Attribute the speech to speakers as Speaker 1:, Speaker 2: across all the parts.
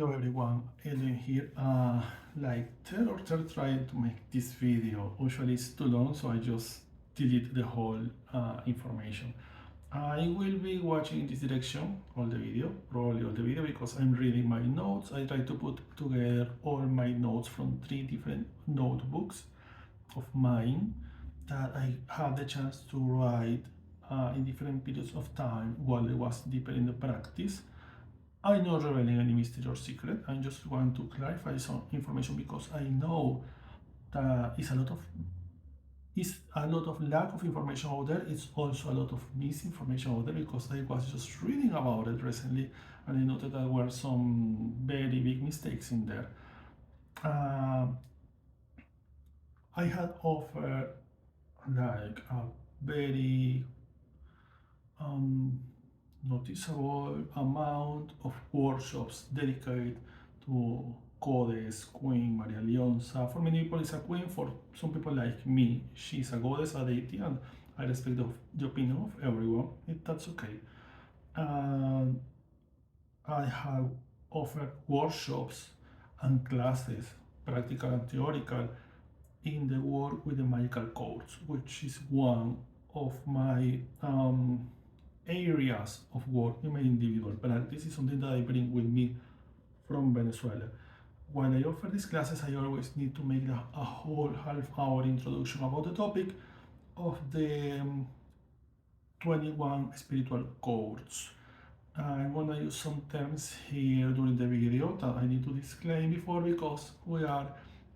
Speaker 1: Hello everyone, Edwin here. Like third or third trying to make this video. Usually it's too long, so I just delete the whole information. I will be watching in this direction all the video, probably all the video, because I'm reading my notes. I try to put together all my notes from 3 different notebooks of mine that I had the chance to write in different periods of time while I was deeper in the practice. I'm not revealing any mystery or secret. I just want to clarify some information because I know that it's a lot of lack of information out there. It's also a lot of misinformation out there because I was just reading about it recently and I noted that there were some very big mistakes in there. I had offered like a very noticeable amount of workshops dedicated to Cortes, Queen, Maria Leonza. For many people, it's a queen. For some people, like me, she's a goddess, a deity, and I respect the opinion of everyone. That's okay. I have offered workshops and classes, practical and theoretical, in the work with the magical codes, which is one of my areas of work in my individual practice. Is something that I bring with me from Venezuela. When I offer these classes, I always need to make a whole half-hour introduction about the topic of the 21 spiritual codes. I'm gonna use some terms here during the video that I need to disclaim before because we are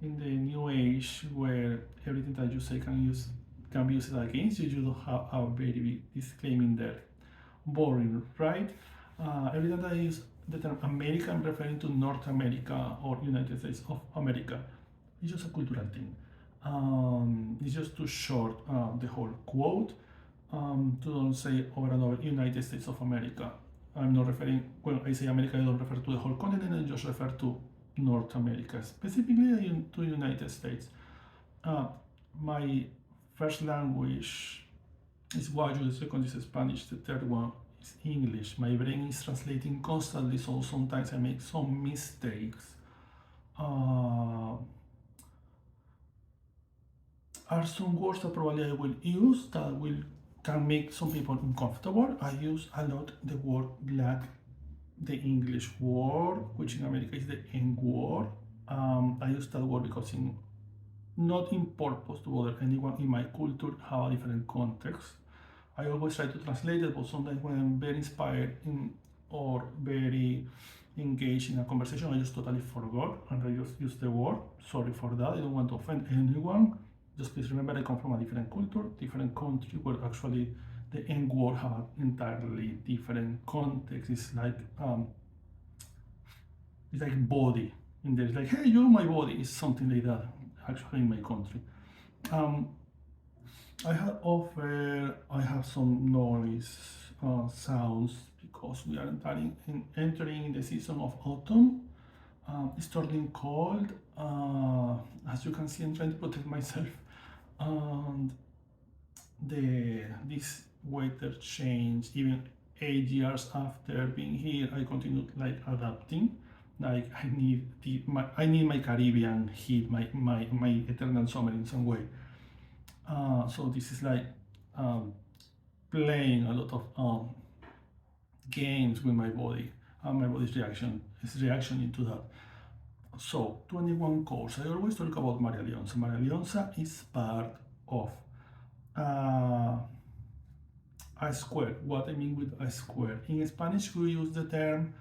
Speaker 1: in the new age where everything that you say can be used against you. You don't have a very big disclaimer there. Boring, right? Every time that I use the term America, I'm referring to North America or United States of America. It's just a cultural thing. It's just too short, the whole quote, to don't say over and over United States of America. I'm not referring, when I say America, I don't refer to the whole continent, I just refer to North America, specifically to United States. My first language is Guayu, the second is Spanish, the third one is English. My brain is translating constantly, so sometimes I make some mistakes. Are some words that probably I will use that can make some people uncomfortable. I use a lot the word black, the English word, which in America is the N word. I use that word because not in purpose to bother anyone in my culture have a different context. I always try to translate it, but sometimes when I'm very inspired or very engaged in a conversation, I just totally forgot and I just use the word. Sorry for that. I don't want to offend anyone. Just please remember I come from a different culture, different country where actually the N word have entirely different context. It's like body. And there's like, hey, you're my body. It's something like that. Actually, in my country, I have some noise sounds because we are entering the season of autumn. It's turning cold. As you can see, I'm trying to protect myself. And this weather change, even 8 years after being here, I continued like adapting. Like I need my Caribbean heat, my eternal summer in some way. So this is like playing a lot of games with my body and my body's reaction into that. So 21 codes. I always talk about Maria Leonza. Maria Leonza is part of a square. What I mean with a square? In Spanish, we use the term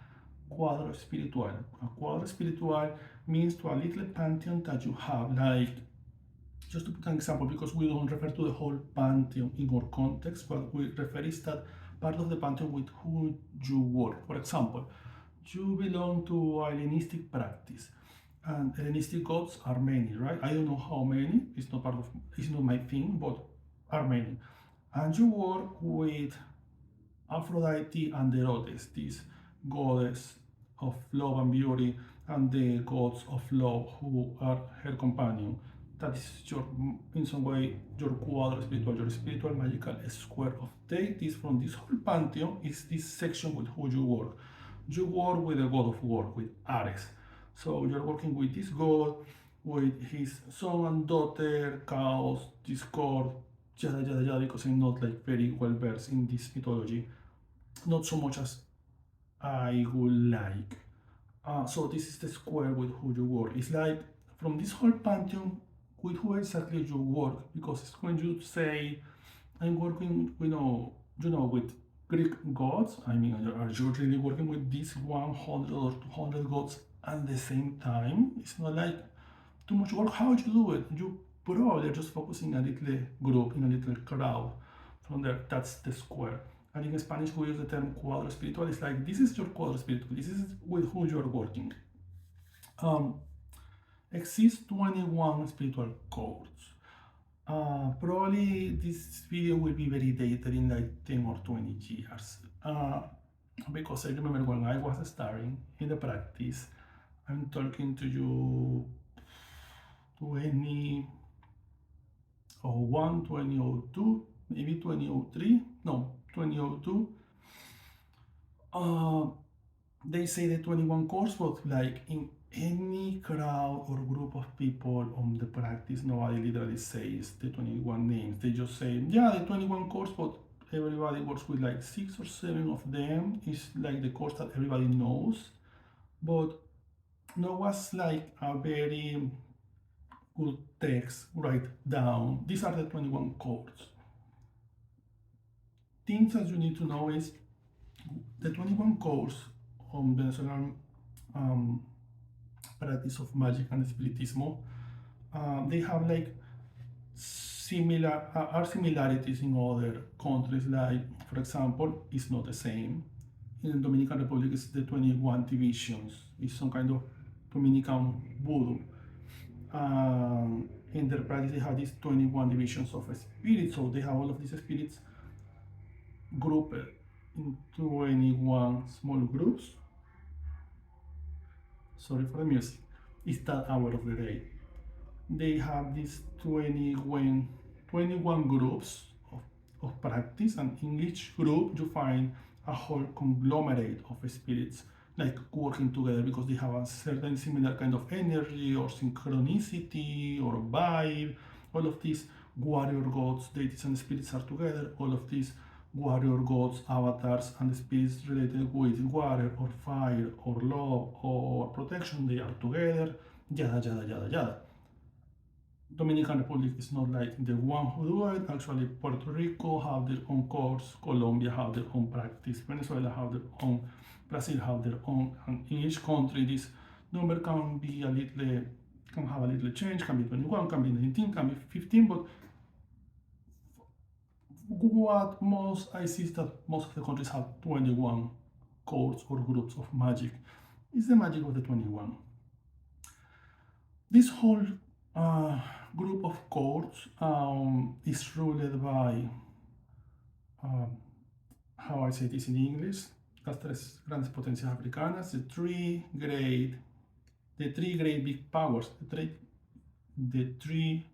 Speaker 1: cuadro espiritual. A cuadro espiritual means to a little pantheon that you have, like, just to put an example, because we don't refer to the whole pantheon in our context, but we refer is that part of the pantheon with who you work. For example, you belong to Hellenistic practice, and Hellenistic gods are many, right? I don't know how many, it's not my thing, but are many. And you work with Aphrodite and Erotes, this goddess of love and beauty, and the gods of love who are her companion. That is in some way your quadro spiritual, your spiritual magical square of deities from this whole pantheon is this section with who you work. You work with the god of war, with Ares. So you're working with this god, with his son and daughter, chaos, discord, yada yada yada, because I'm not like very well versed in this mythology. Not so much as I would like. So this is the square with who you work. It's like from this whole pantheon with who exactly you work, because it's when you say I'm working, with Greek gods. I mean, are you really working with these 100 or 200 gods at the same time? It's not like too much work. How do you do it? You probably are just focusing a little group, in a little crowd. From there, that's the square. And in Spanish, we use the term cuadro espiritual. It's like this is your cuadro espiritual. This is with whom you are working. Um, Exist 21 spiritual codes. Probably this video will be very dated in like 10 or 20 years. Because I remember when I was starting in the practice, I'm talking to you 2001, 2002, maybe 2003, no, 2002. They say the 21 course, but like in any crowd or group of people on the practice, nobody literally says the 21 names. They just say, yeah, the 21 course, but everybody works with like 6 or 7 of them. It's like the course that everybody knows. But no was like a very good text write down. These are the 21 courses. Things that you need to know is the 21 course on Venezuelan practice of magic and Espiritismo. They have like similarities in other countries. Like, for example, it's not the same. In the Dominican Republic, it's the 21 divisions. It's some kind of Dominican voodoo. In their practice, they have these 21 divisions of spirits. So they have all of these spirits grouped in 21 small groups. Sorry for the music. It's that hour of the day. They have these 21 groups of practice, and in each group you find a whole conglomerate of spirits like working together because they have a certain similar kind of energy or synchronicity or vibe. All of these warrior gods, deities, and spirits are together. All of these warrior gods, avatars, and spirits related with water or fire or love or protection, they are together. Yada yada yada yada. Dominican Republic is not like the one who do it. Actually, Puerto Rico have their own course, Colombia have their own practice, Venezuela have their own, Brazil have their own, and in each country this number can be can have a little change, can be 21, can be 19, can be 15, but what most I see is that most of the countries have 21 courts or groups of magic. It's the magic of the 21. This whole group of courts is ruled by, how I say this in English, las tres grandes potencias africanas, the three great big powers, the three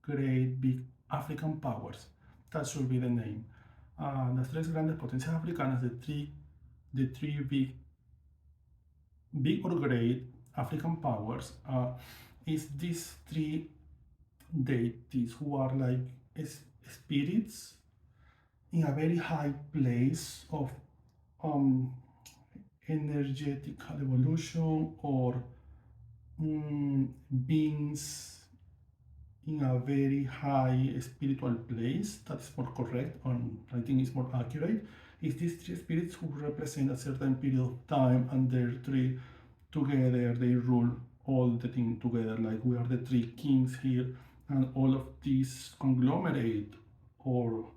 Speaker 1: great big African powers. That should be the name. Las tres grandes potencias africanas, the three big or great African powers, is these three deities who are like spirits in a very high place of energetical evolution, or beings in a very high spiritual place. That is more correct, and I think it's more accurate. Is these three spirits who represent a certain period of time, and they're three together, they rule all the thing together. Like we are the three kings here, and all of these conglomerate or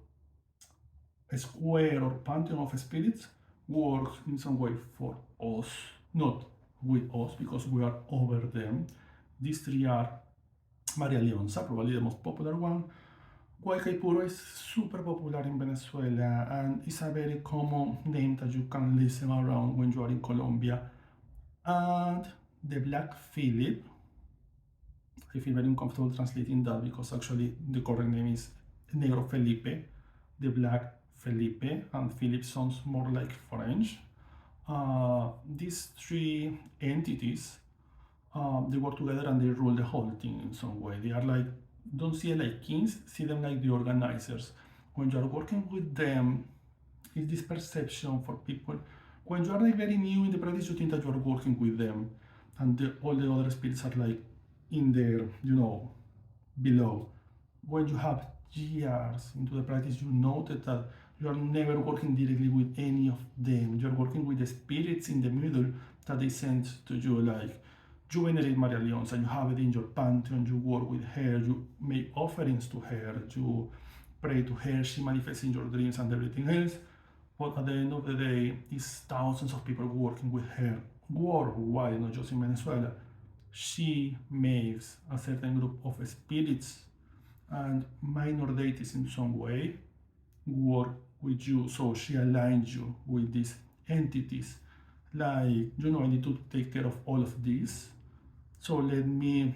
Speaker 1: a square or pantheon of spirits works in some way for us, not with us because we are over them. These three are Maria Leonza, probably the most popular one. Guaycaipuro is super popular in Venezuela, and it's a very common name that you can listen around when you are in Colombia. And the Black Philip, I feel very uncomfortable translating that because actually the correct name is Negro Felipe, the Black Felipe, and Philip sounds more like French. These three entities, they work together and they rule the whole thing in some way. They are like, don't see it like kings, see them like the organizers. When you are working with them, it's this perception for people. When you are like very new in the practice, you think that you are working with them, and all the other spirits are like in there, below. When you have years into the practice, you notice that you are never working directly with any of them. You're working with the spirits in the middle that they send to you, like you venerate Maria Leonza, you have it in your pantheon, you work with her, you make offerings to her, you pray to her, she manifests in your dreams and everything else. But at the end of the day, it's thousands of people working with her worldwide, not just in Venezuela. She makes a certain group of spirits and minor deities in some way work with you. So she aligns you with these entities. Like, I need to take care of all of this. So let me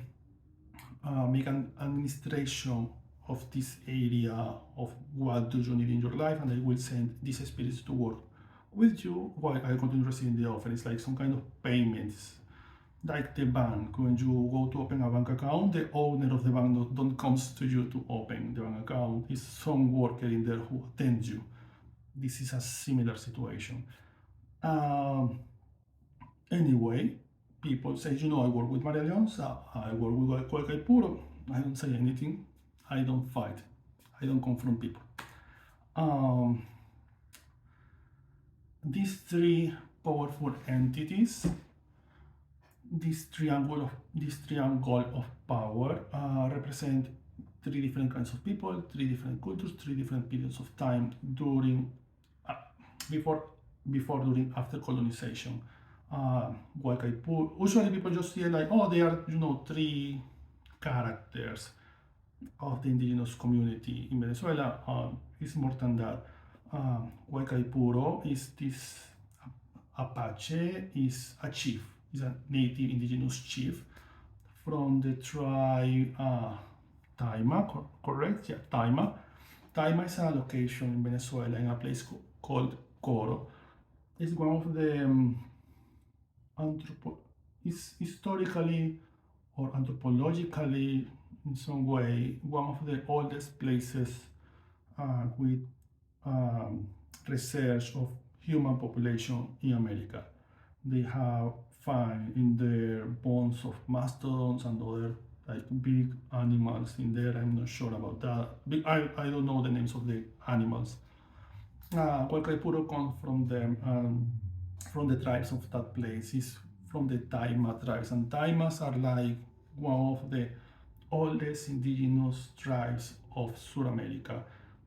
Speaker 1: make an administration of this area of what do you need in your life, and I will send these spirits to work with you while I continue receiving the offer. It's like some kind of payments, like the bank. When you go to open a bank account, the owner of the bank don't comes to you to open the bank account. It's some worker in there who attends you. This is a similar situation. Anyway, people say, I work with Maria Leonza, I work with Cueca Puro. I don't say anything. I don't fight. I don't confront people. These three powerful entities, this triangle of power, represent three different kinds of people, three different cultures, three different periods of time during, before, during, after colonization. Usually people just see it like, oh, they are, three characters of the indigenous community in Venezuela. It's more than that. Huaycaipuro is this Apache, is a chief, is a native indigenous chief from the tribe Taima, correct? Yeah, Taima. Taima is a location in Venezuela in a place called Coro. It's one of the is historically or anthropologically, in some way, one of the oldest places with research of human population in America. They have found in their bones of mastodons and other like big animals in there. I'm not sure about that. I don't know the names of the animals. Huaycaipuro comes from them, from the tribes of that place. It's from the Taima tribes, and Taimas are like one of the oldest indigenous tribes of South America.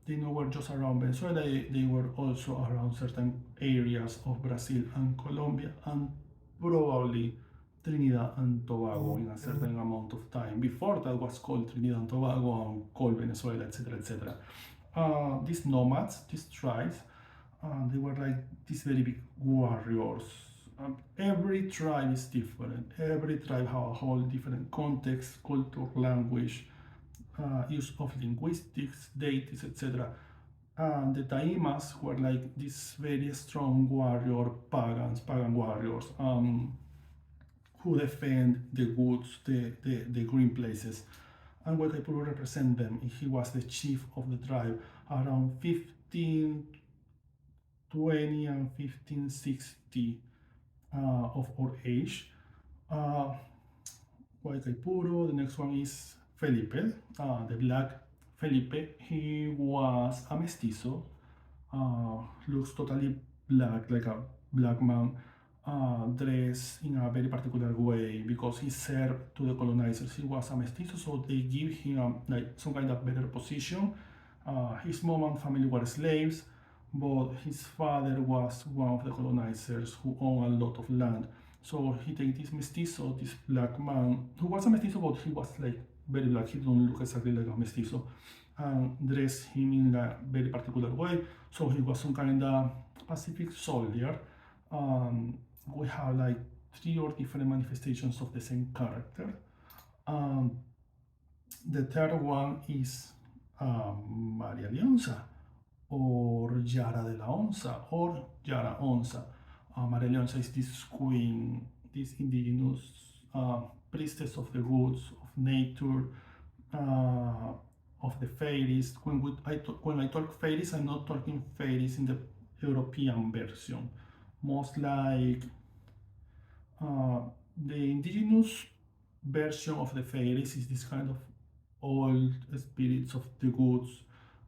Speaker 1: They were just around Venezuela, they were also around certain areas of Brazil and Colombia, and probably Trinidad and Tobago in a certain amount of time. Before that was called Trinidad and Tobago and called Venezuela, etc., etc. These nomads, these tribes, they were like these very big warriors. Every tribe is different. Every tribe has a whole different context, culture, language, use of linguistics, deities, etc. And the Taimas were like these very strong pagan warriors, who defend the woods, the green places. And Huaycaipuro represent them. He was the chief of the tribe around 1520 and 1560 of our age. Huaycaipuro, the next one is Felipe, the black Felipe. He was a mestizo, looks totally black, like a black man, dressed in a very particular way because he served to the colonizers. He was a mestizo, so they give him like some kind of better position. His mom and family were slaves, but his father was one of the colonizers who owned a lot of land. So he takes this mestizo, this black man, who was a mestizo, but he was like very black. He don't look exactly like a mestizo, and dress him in a very particular way. So he was some kind of Pacific soldier. We have like three or different manifestations of the same character. The third one is Maria Leonza, or Yara de la Onza, or Yara Onza. Maria Leonza is this queen, this indigenous priestess of the woods, of nature, uh, of the fairies. When I talk fairies, I'm not talking fairies in the European version. Most like uh, the indigenous version of the fairies is this kind of old spirits of the woods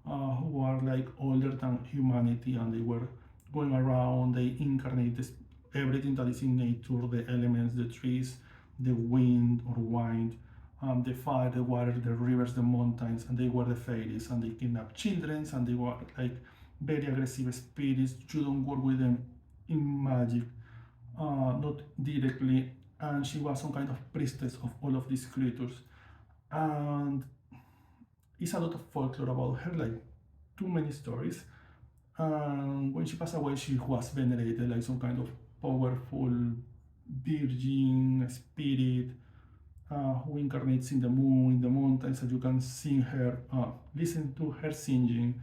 Speaker 1: who are like older than humanity, and they were going around, they incarnate everything that is in nature, the elements, the trees, the wind or wind, the fire, the water, the rivers, the mountains, and they were the fairies, and they kidnap children, and they were like very aggressive spirits. You don't work with them in magic, not directly, and she was some kind of priestess of all of these creatures. And it's a lot of folklore about her, like too many stories. And when she passed away, she was venerated like some kind of powerful virgin spirit who incarnates in the moon, in the mountains, and you can sing her, listen to her singing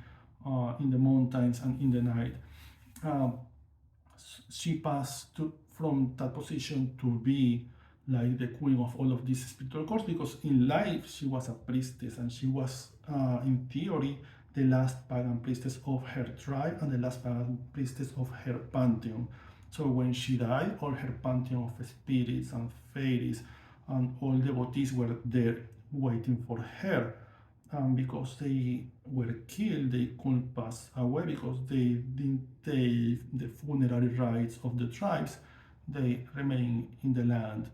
Speaker 1: in the mountains and in the night. Um, she passed from that position to be like the queen of all of these spiritual courts, because in life she was a priestess, and she was, in theory, the last pagan priestess of her tribe and the last pagan priestess of her pantheon. So when she died, all her pantheon of spirits and fairies and all devotees were there waiting for her. Because they were killed, they couldn't pass away because they didn't take the funerary rites of the tribes. They remain in the land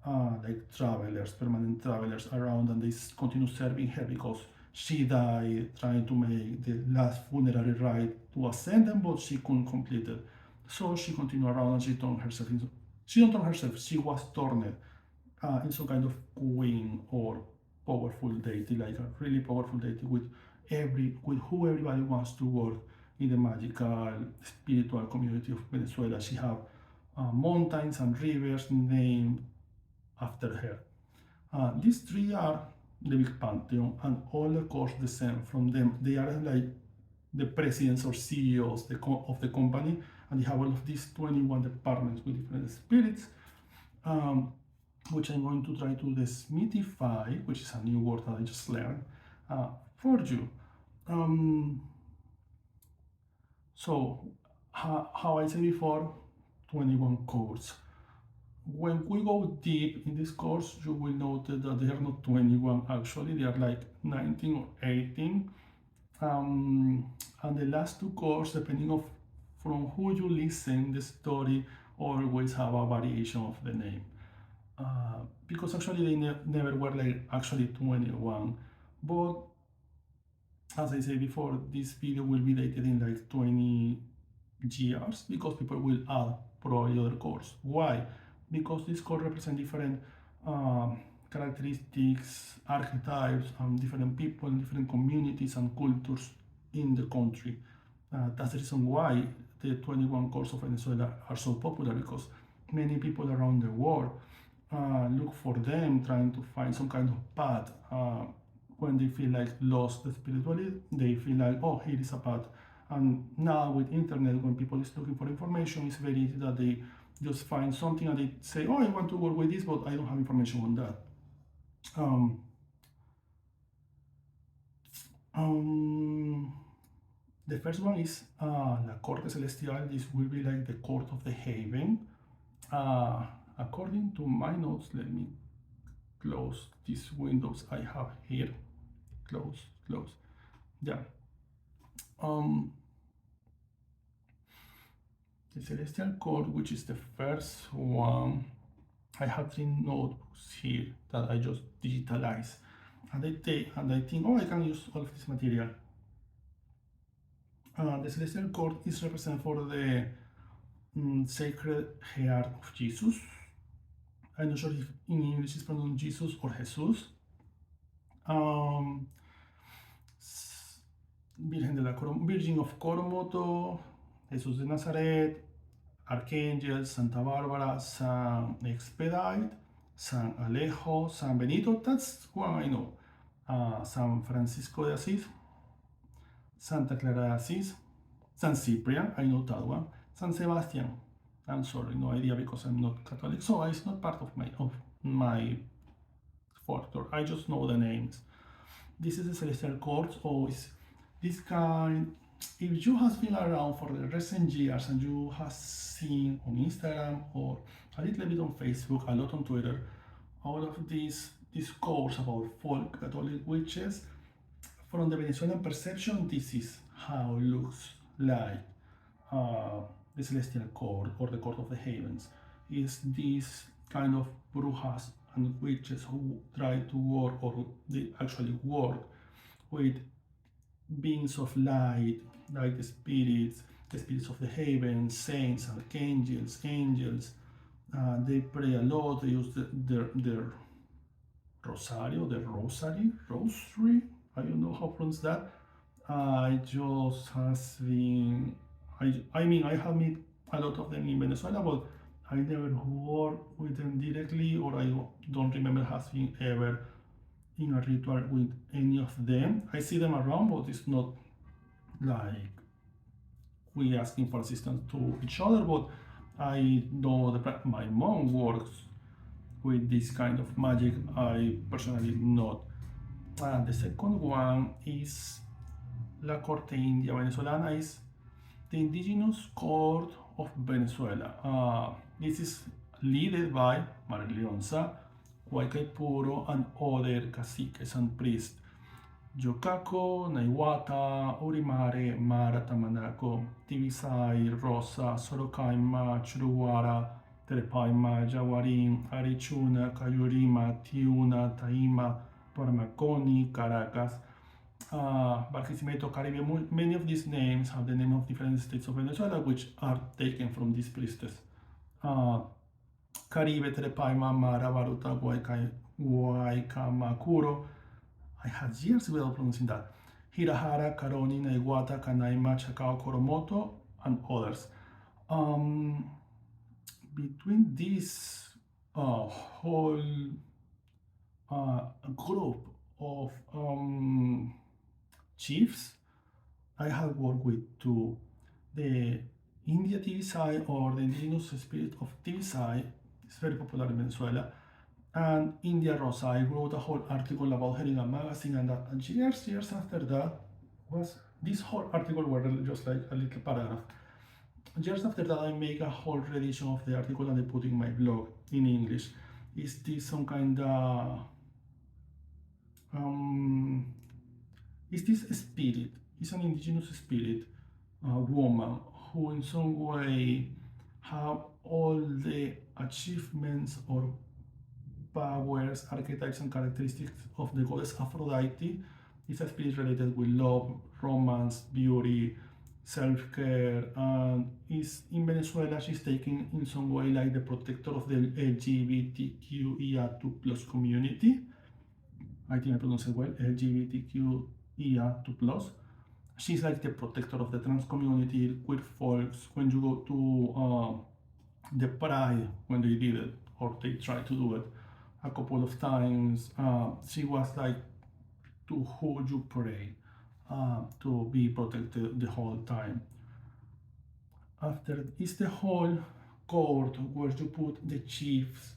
Speaker 1: like travelers, permanent travelers around, and they continue serving her because she died trying to make the last funerary rite to ascend them, but she couldn't complete it. So she continued around, and she turned herself into, she don't turn herself, she was turned in some kind of queen or powerful deity, like a really powerful deity with who everybody wants to work in the magical spiritual community of Venezuela. She have mountains and rivers named after her. These three are the big pantheon, and all the course descend from them. They are like the presidents or CEOs of the company, and they have all of these 21 departments with different spirits. Which I'm going to try to demystify, which is a new word that I just learned for you. So, how I said before, 21 codes. When we go deep in this course, you will notice that they are not 21 actually, they are like 19 or 18. And the last two courses, depending of from who you listen, the story always have a variation of the name. Because actually they never were like actually 21, but as I said before, this video will be dated in like 20 years because people will add probably other cores. Why? Because this core represent different characteristics, archetypes, different people, different communities and cultures in the country. That's the reason why the 21 cores of Venezuela are so popular, because many people around the world look for them, trying to find some kind of path. When they feel like lost spiritually, they feel like, oh, here is a path. And now with internet, when people is looking for information, it's very easy that they just find something and they say, oh, I want to work with this, but I don't have information on that. The first one is La Corte Celestial. This will be like the court of the haven. According to my notes, let me close these windows I have here. Close. Yeah. The Celestial Court, which is the first one, I have 3 notebooks here that I just digitalized, and I think, oh, I can use all of this material. The Celestial Court is represented for the Sacred Heart of Jesus. I'm not sure if in English it's pronounced Jesus or Jesus. Virgin of Coromoto, Jesús de Nazaret, Archangel, Santa Bárbara, San Expedite, San Alejo, San Benito, that's one I know. San Francisco de Asís, Santa Clara de Asís, San Cyprian, I know that one, San Sebastian, I'm sorry, no idea because I'm not Catholic, so it's not part of my folklore. I just know the names. This is the celestial court, or is this kind. If you have been around for the recent years and you have seen on Instagram or a little bit on Facebook, a lot on Twitter, all of these discourse about folk Catholic witches, from the Venezuelan perception, this is how it looks like the celestial court or the court of the heavens. Is this kind of brujas and witches who try to work or they actually work with beings of light, like the spirits of the heavens, saints, archangels, angels. They pray a lot. They use their rosary. I don't know how to pronounce that. I just has been. I mean, I have met a lot of them in Venezuela, but I never worked with them directly, or I don't remember has been ever in a ritual with any of them. I see them around, but it's not like we asking for assistance to each other. But I know that my mom works with this kind of magic. I personally not. The second one is La Corte India Venezolana, is the indigenous court of Venezuela. This is led by Maria Leonza, Huaycaipuro, and other caciques and priests. Yocaco, Naiwata, Urimare, Mara, Tamanaco, Tibisay, Rosa, Sorocaima, Churuguara, Terepaima, Yaguarín, Arichuna, Cayurima, Tiuna, Taima, Parmaconi, Caracas, Barquisimeto, Caribe. Many of these names have the name of different states of Venezuela, which are taken from these priestess. Caribe, Terepaima, Mara, Baruta, Guaycamacuro. I had years without pronouncing that. Hirahara, Caroni, Naiguata, Canaima, Chacao, Coromoto, and others. Between this whole group of chiefs, I have worked with two. The India TVSI, or the Indigenous Spirit of TVSI, is very popular in Venezuela. And India Rosa, I wrote a whole article about her in a magazine, and years after that was this whole article were just like a little paragraph. Years after that, I make a whole edition of the article and I put in my blog in English. Is this some kind of is this a spirit? Is an indigenous spirit, a woman who in some way have all the achievements or powers, archetypes, and characteristics of the goddess Aphrodite. It's a spirit related with love, romance, beauty, self-care, and is in Venezuela. She's taken in some way like the protector of the LGBTQIA2 plus community. I think I pronounced it well, LGBTQIA2 plus. She's like the protector of the trans community, queer folks. When you go to the Pride, when they did it, or they tried to do it a couple of times, she was like to who you pray, to be protected the whole time. After is the whole court where you put the chiefs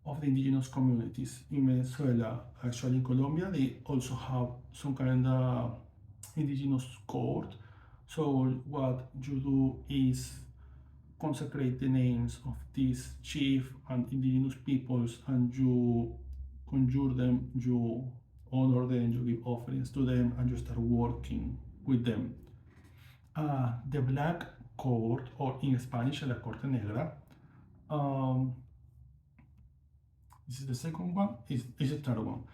Speaker 1: of the indigenous communities in Venezuela. Actually, in Colombia, they also have some kind of indigenous court. So what you do is consecrate the names of these chief and indigenous peoples, and you conjure them, you honor them, you give offerings to them, and you start working with them. The black court, or in Spanish, la corte negra. This is the second one. Is the third one.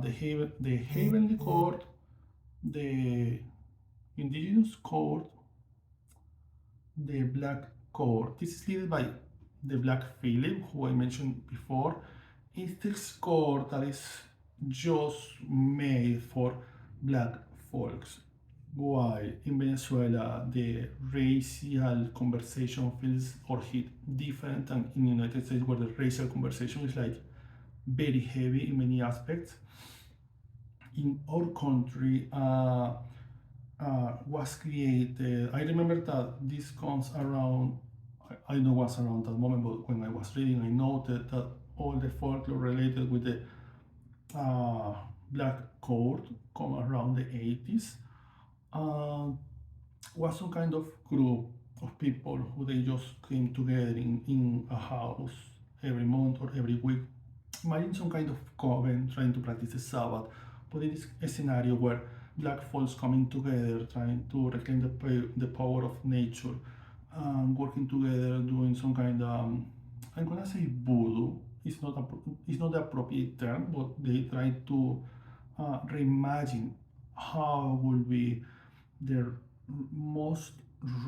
Speaker 1: The heavenly court, the indigenous court, the black court. This is led by the Black Philip, who I mentioned before. It's this court that is just made for black folks. Why in Venezuela the racial conversation feels or hit different than in the United States, where the racial conversation is like very heavy in many aspects. In our country, was created. I remember that this comes around, I know was around that moment, but when I was reading, I noted that all the folklore related with the uh, black court come around the 80s. Uh, was some kind of group of people who they just came together in a house every month or every week, imagine some kind of coven trying to practice the Sabbath, but it is a scenario where black folks coming together, trying to reclaim the power of nature, working together, doing some kind of, I'm gonna say voodoo. It's not the appropriate term, but they try to reimagine how will be the most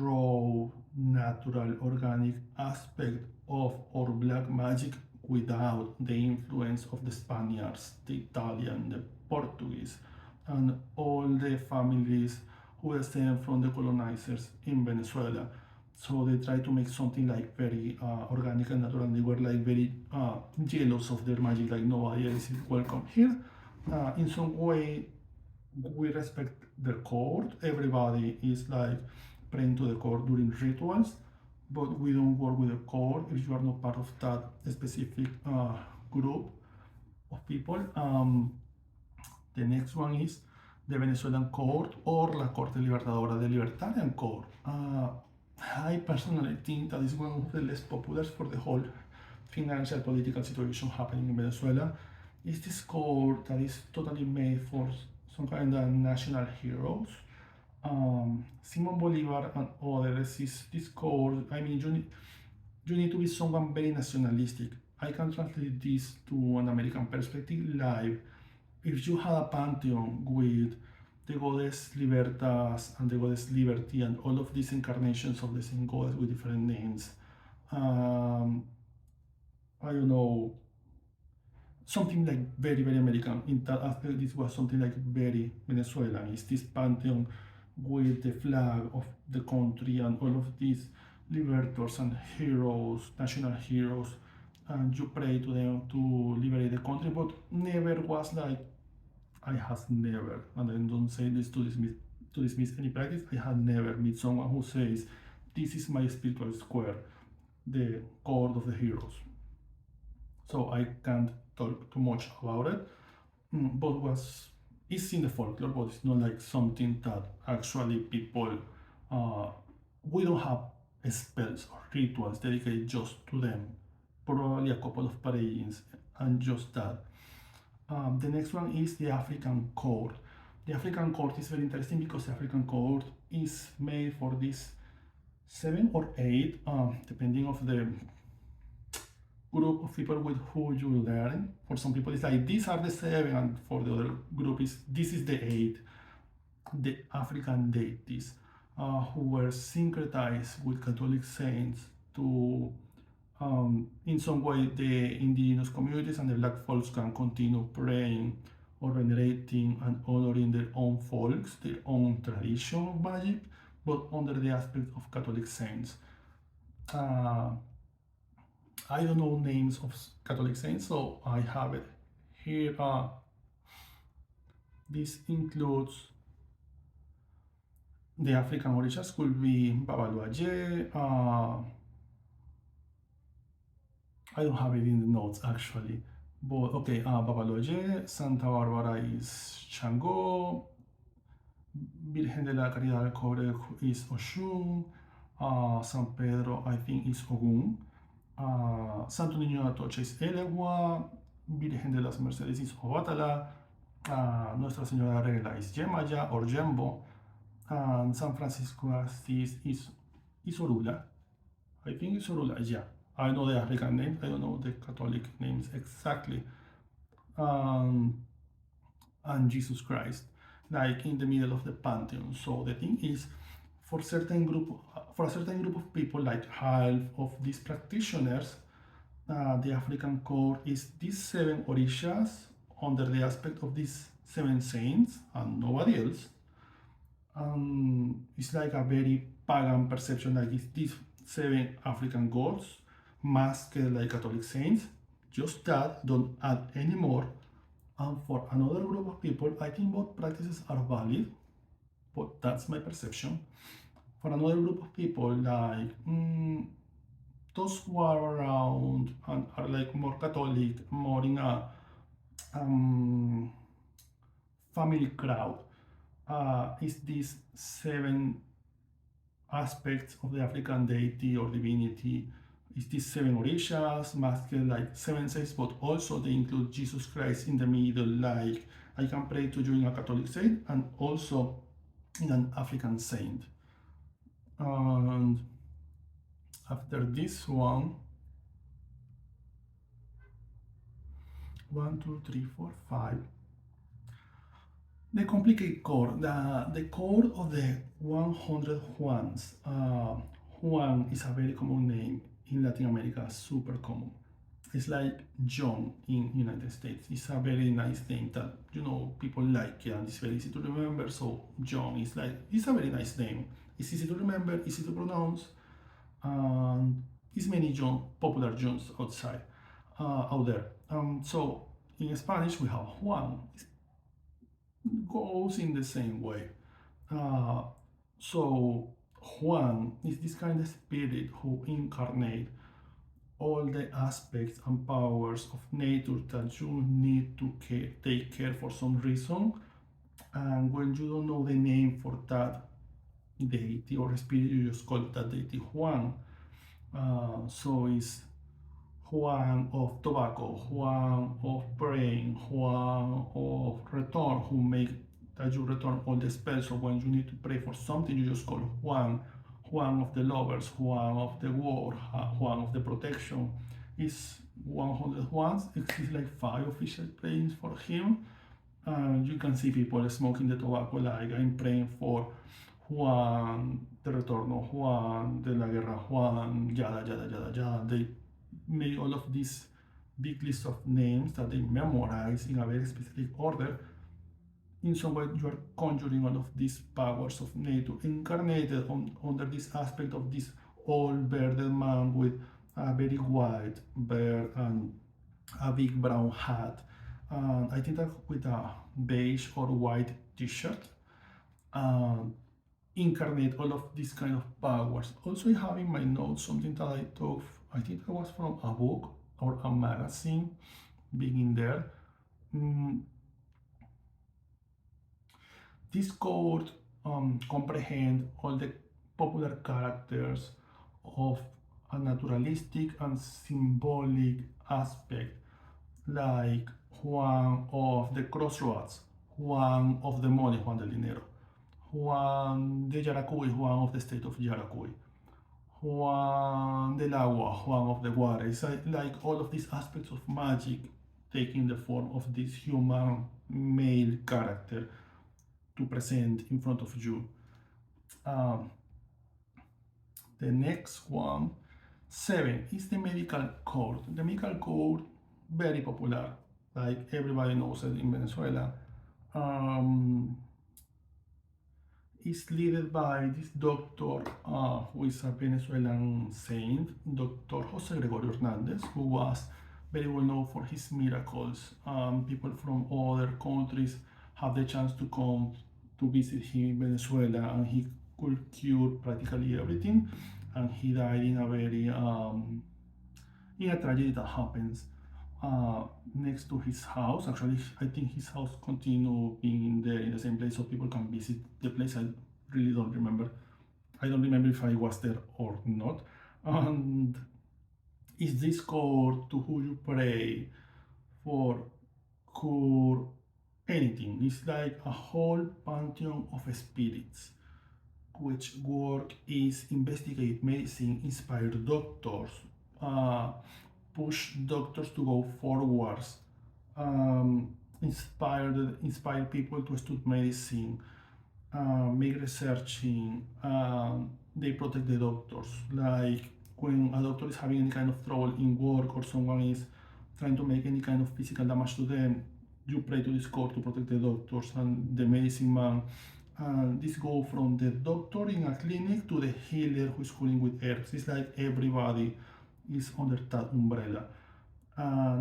Speaker 1: raw, natural, organic aspect of our black magic without the influence of the Spaniards, the Italian, the Portuguese, and all the families who descend from the colonizers in Venezuela. So they try to make something like very organic and natural. They were like very jealous of their magic, like nobody else is welcome here. In some way, we respect the court. Everybody is like praying to the court during rituals, but we don't work with the court if you are not part of that specific group of people. The next one is the Venezuelan court or la Corte Libertadora, the Libertarian court. I personally think that is one of the less popular for the whole financial political situation happening in Venezuela. Is this court that is totally made for some kind of national heroes. Simon Bolivar and others is this court. I mean, you need to be someone very nationalistic. I can translate this to an American perspective. Like, if you had a pantheon with the goddess Libertas and the goddess Liberty and all of these incarnations of the same goddess with different names, I don't know, something like very, very American. In that aspect, this was something like very Venezuelan. It's this pantheon with the flag of the country and all of these liberators and heroes, national heroes, and you pray to them to liberate the country, but never was like, I has never, and I don't say this to dismiss any practice, I have never met someone who says, this is my spiritual square, the court of the heroes. So I can't talk too much about it, but it's in the folklore, but it's not like something that actually people, we don't have spells or rituals dedicated just to them, probably a couple of parades and just that. The next one is the African court. The African court is very interesting because the African court is made for this 7 or 8, depending of the group of people with who you learn. For some people, it's like these are the 7, and for the other group, this is the 8. The African deities who were syncretized with Catholic saints to, in some way, the indigenous communities and the black folks can continue praying or venerating and honoring their own folks, their own tradition of magic, but under the aspect of Catholic saints. I don't know names of Catholic saints, so I have it here. This includes the African orishas, could be Babaluaye. I don't have it in the notes actually, but okay, Babaluaye, Santa Barbara is Shango, Virgen de la Caridad del Cobre is Oshun, San Pedro I think is Ogun. Santo Niño de Atocha is Elegua, Virgen de las Mercedes is Obatala, Nuestra Señora de Regla is Yemaya or Jembo, and San Francisco Assis is Orula. I think it's Orula, yeah. I know the African name, I don't know the Catholic names exactly. And Jesus Christ, like in the middle of the pantheon. So the thing is, for a certain group of people, like half of these practitioners, the African court is these 7 orishas under the aspect of these 7 saints and nobody else. It's like a very pagan perception, like it's these 7 African gods masked like Catholic saints. Just that, don't add any more. And for another group of people, I think both practices are valid, but that's my perception. For another group of people, like those who are around and are like more Catholic, more in a um, family crowd, is these seven aspects of the African deity or divinity. Is these seven orishas, masked like seven saints, but also they include Jesus Christ in the middle, like I can pray to you in a Catholic saint and also in an African saint. And after this one, two, three, four, five, the complicated chord, the chord of the 100 Juans. Juan is a very common name in Latin America, super common. It's like John in United States. It's a very nice name that people like and it's very easy to remember. So John is like it's a very nice name. It's easy to remember, easy to pronounce, and it's many John popular Johns out there. So in Spanish we have Juan. It goes in the same way. Uh, so Juan is this kind of spirit who incarnate all the aspects and powers of nature that you need to take care for some reason. And when you don't know the name for that deity or spirit, you just call that deity Juan. So it's Juan of tobacco, Juan of praying, Juan of return, who make that you return all the spells. So when you need to pray for something, you just call Juan. Juan of the lovers, Juan of the war, Juan of the protection. Is 100 Juans. It's like 5 official prayings for him. You can see people smoking the tobacco, like I'm praying for Juan de Retorno, Juan de la Guerra, Juan, yada yada yada yada. They made all of these big list of names that they memorize in a very specific order. In some way, you are conjuring all of these powers of nature incarnated under this aspect of this old bearded man with a very white beard and a big brown hat. And I think that with a beige or white t-shirt, incarnate all of these kind of powers. Also, I have in my notes something that I took, I think that was from a book or a magazine, being in there. This code comprehend all the popular characters of a naturalistic and symbolic aspect, like Juan of the Crossroads, Juan of the Money, Juan del Dinero, Juan de Yaracuy, Juan of the state of Yaracuy, Juan del Agua, Juan of the water. It's like all of these aspects of magic taking the form of this human male character to present in front of you. The next one, 7, is the medical code. The medical code, very popular, like everybody knows it in Venezuela. Is led by this doctor who is a Venezuelan saint, Dr. Jose Gregorio Hernandez, who was very well known for his miracles. People from other countries have the chance to come to visit him in Venezuela, and he could cure practically everything. And he died in a very in a tragedy that happens next to his house. Actually, I think his house continue being there in the same place, so people can visit the place. I really don't remember. I don't remember if I was there or not. And is this called to who you pray for cure anything? It's like a whole pantheon of spirits which work is investigate medicine, inspire doctors, push doctors to go forwards, inspire people to study medicine, make researching. They protect the doctors. Like when a doctor is having any kind of trouble in work or someone is trying to make any kind of physical damage to them, you pray to this god to protect the doctors and the medicine man. This go from the doctor in a clinic to the healer who is healing with herbs. It's like everybody is under that umbrella.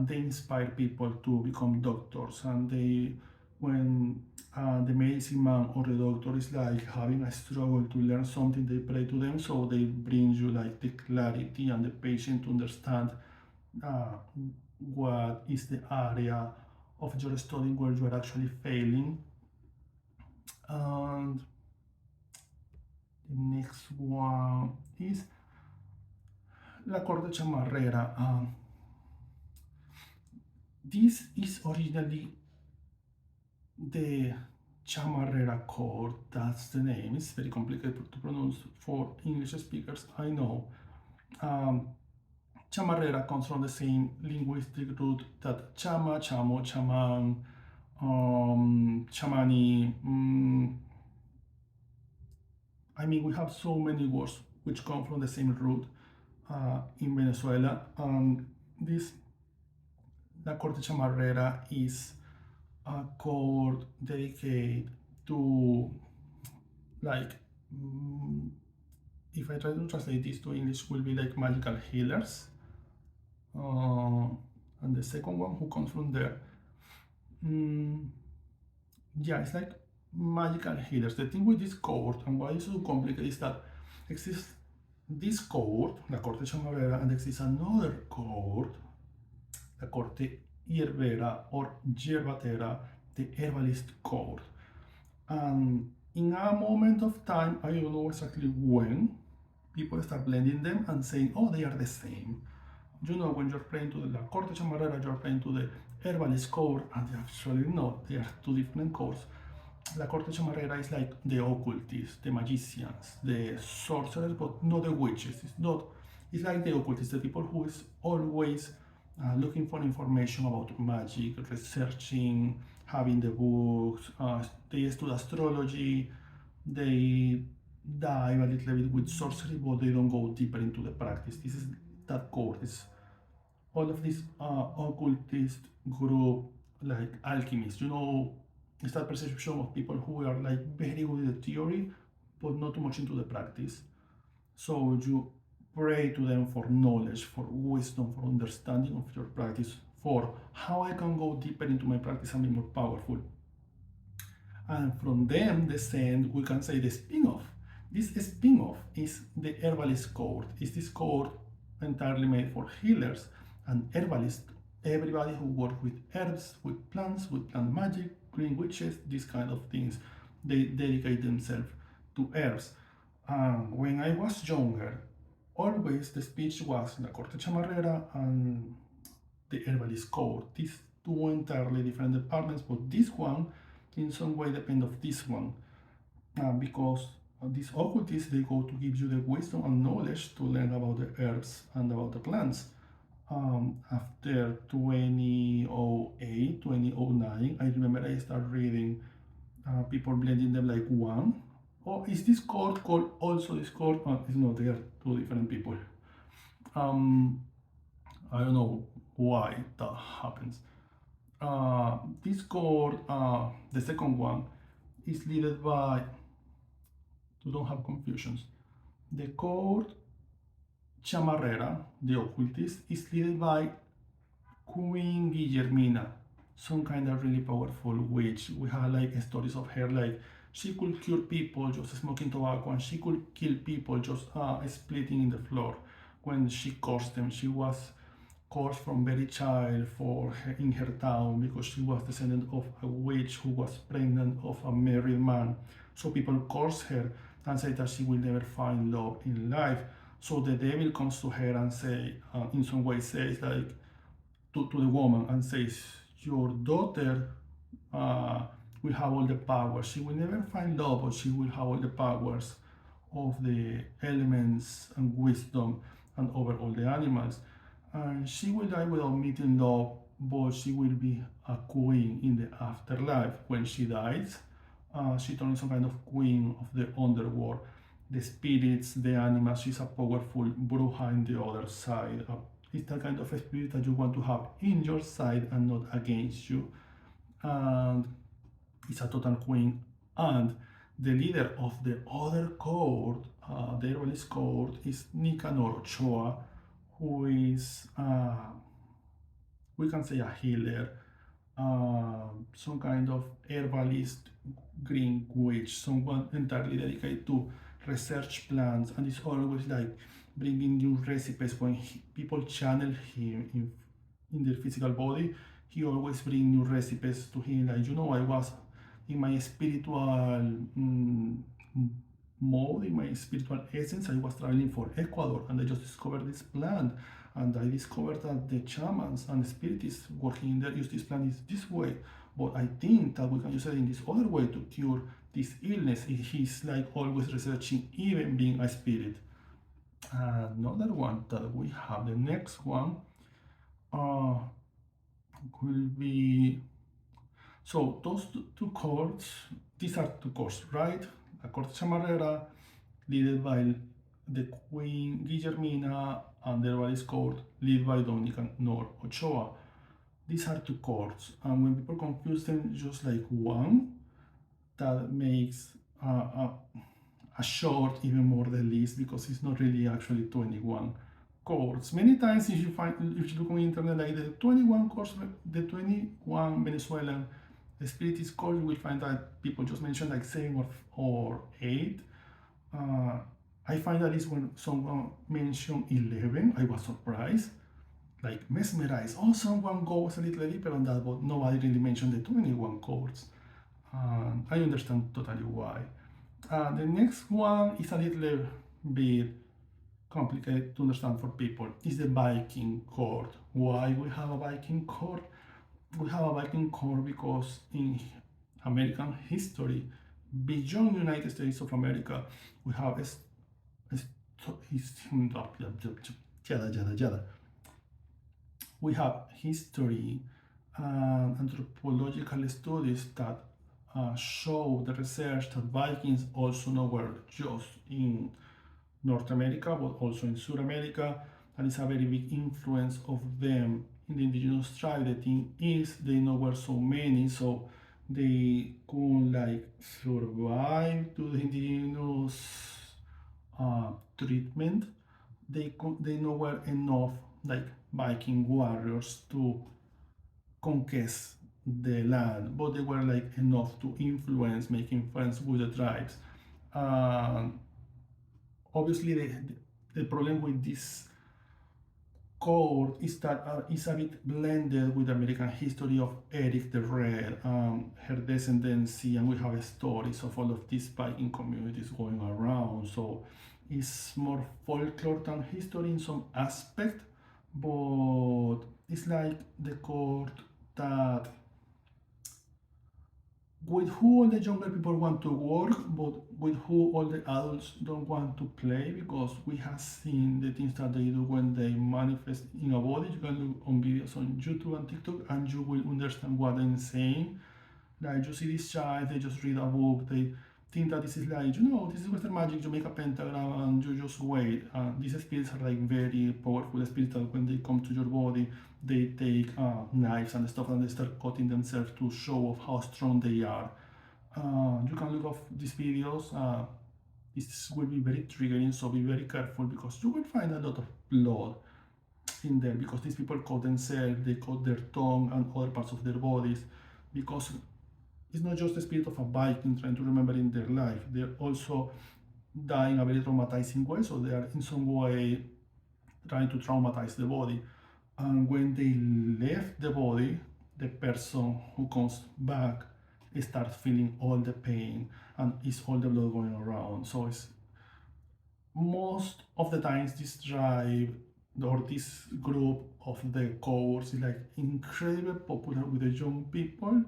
Speaker 1: They inspire people to become doctors, and they when the medicine man or the doctor is like having a struggle to learn something, they pray to them, so they bring you like the clarity and the patience to understand uh, what is the area of your study where you are actually failing. And the next one is La Corte Chamarrera. This is originally the Chamarrera Court, that's the name. It's very complicated to pronounce for English speakers, I know. Um, Chamarrera comes from the same linguistic root that chama, chamo, chaman, chamani. I mean, we have so many words which come from the same root in Venezuela. And this, La Corte Chamarrera, is a court dedicated to, like, if I try to translate this to English, will be like magical healers. And the second one who comes from there, yeah, it's like magical healers. The thing with this court and why it's so complicated is that exists this court, la Corte Chamarrera, and exists another court, la Corte Hierbera or Yerbatera, the herbalist court. And in a moment of time, I don't know exactly when, people start blending them and saying, oh, they are the same. You know, when you're praying to the La Corte Chamarrera, you're praying to the herbalist court, and actually not, they are two different courts. La Corte Chamarrera is like the occultists, the magicians, the sorcerers, but not the witches. It's not. It's like the occultists, the people who is always looking for information about magic, researching, having the books. They study astrology. They dive a little bit with sorcery, but they don't go deeper into the practice. This is that court. It's all of this occultist group, like alchemists. You know, it's that perception of people who are like very good in the theory, but not too much into the practice. So you pray to them for knowledge, for wisdom, for understanding of your practice, for how I can go deeper into my practice and be more powerful. And from them descend, we can say, the spin-off. This spin-off is the herbalist court. Is this court entirely made for healers and herbalists, everybody who works with herbs, with plant magic, green witches, these kind of things. They dedicate themselves to herbs. When I was younger, always the speech was La Corte Chamarrera and the herbalist court. These two entirely different departments, but this one in some way depend of this one, because these occultists, they go to give you the wisdom and knowledge to learn about the herbs and about the plants. After 2008, 2009, I remember I started reading people blending them like one. Oh, is this court called also this court? It's not, they are two different people. I don't know why that happens. This court, the second one, is led by, to don't have confusions, the court Chamarrera, the occultist, is led by Queen Guillermina, some kind of really powerful witch. We have like stories of her, like she could cure people just smoking tobacco, and she could kill people just splitting in the floor. When she cursed them, she was cursed from very child for her, in her town, because she was descendant of a witch who was pregnant of a married man. So people curse her and say that she will never find love in life. So the devil comes to her and say, in some way, says like to the woman and says, your daughter will have all the powers. She will never find love, but she will have all the powers of the elements and wisdom and over all the animals. And she will die without meeting love, but she will be a queen in the afterlife. When she dies, she turns some kind of queen of the underworld. The spirits, the animals, she's a powerful bruja in the other side. It's the kind of spirit that you want to have in your side and not against you. And it's a total queen. And the leader of the other court, the herbalist court, is Nicanor Ochoa, who is, we can say, a healer. some kind of herbalist green witch, someone entirely dedicated to research plants, and it's always like bringing new recipes when people channel him in their physical body. He always bring new recipes to him. Like, I was in my spiritual mode, in my spiritual essence. I was traveling for Ecuador, and I just discovered this plant, and I discovered that the shamans and spiritists working in there use this plant is this way. But I think that we can use it in this other way to cure this illness. He's like always researching, even being a spirit. Another one that we have, the next one, uh, will be, so those two courts, these are two courts, right? A Corte Chamarrera, led by the Queen Guillermina, and the Herbalist Court, led by Dominica Nor Ochoa. These are two courts, and when people confuse them just like one, that makes a short even more the list, because it's not really actually 21 courts. Many times if you look on the internet, like the 21 courts, the 21 Venezuelan spiritist courts, you will find that people just mention like 7 or 8. I find that is when someone mentioned 11, I was surprised, like mesmerized. Oh, someone goes a little deeper on that, but nobody really mentioned the 21 courts. I understand totally why. The next one is a little bit complicated to understand for people. Is the Viking court. Why we have a Viking court? We have a Viking court because in American history, beyond United States of America, we have we have history and anthropological studies that show the research that Vikings also now were just in North America, but also in South America, and it's a very big influence of them in the indigenous tribe. The thing is, they know were so many, so they could like survive to the indigenous treatment. They know were enough like Viking warriors to conquest the land, but they were like enough to influence, making friends with the tribes. Obviously, the problem with this court is that it's a bit blended with American history of Eric the Red, her descendancy, and we have stories of all of these Viking communities going around. So it's more folklore than history in some aspect, but it's like the court that with who all the younger people want to work, but with who all the adults don't want to play, because we have seen the things that they do when they manifest in a body. You can look on videos on YouTube and TikTok, and you will understand what I'm saying. Like, you see this child, they just read a book, they think that this is like, this is Western magic, you make a pentagram and you just wait. These spirits are like very powerful spirits that when they come to your body, they take knives and stuff and they start cutting themselves to show off how strong they are. You can look up these videos. This will be very triggering, so be very careful, because you will find a lot of blood in there, because these people cut themselves, they cut their tongue and other parts of their bodies, because it's not just the spirit of a Viking trying to remember in their life. They're also dying a very traumatizing way, so they are in some way trying to traumatize the body. And when they left the body, the person who comes back starts feeling all the pain and is all the blood going around. So it's most of the times this tribe or this group of the cohorts is like incredibly popular with the young people.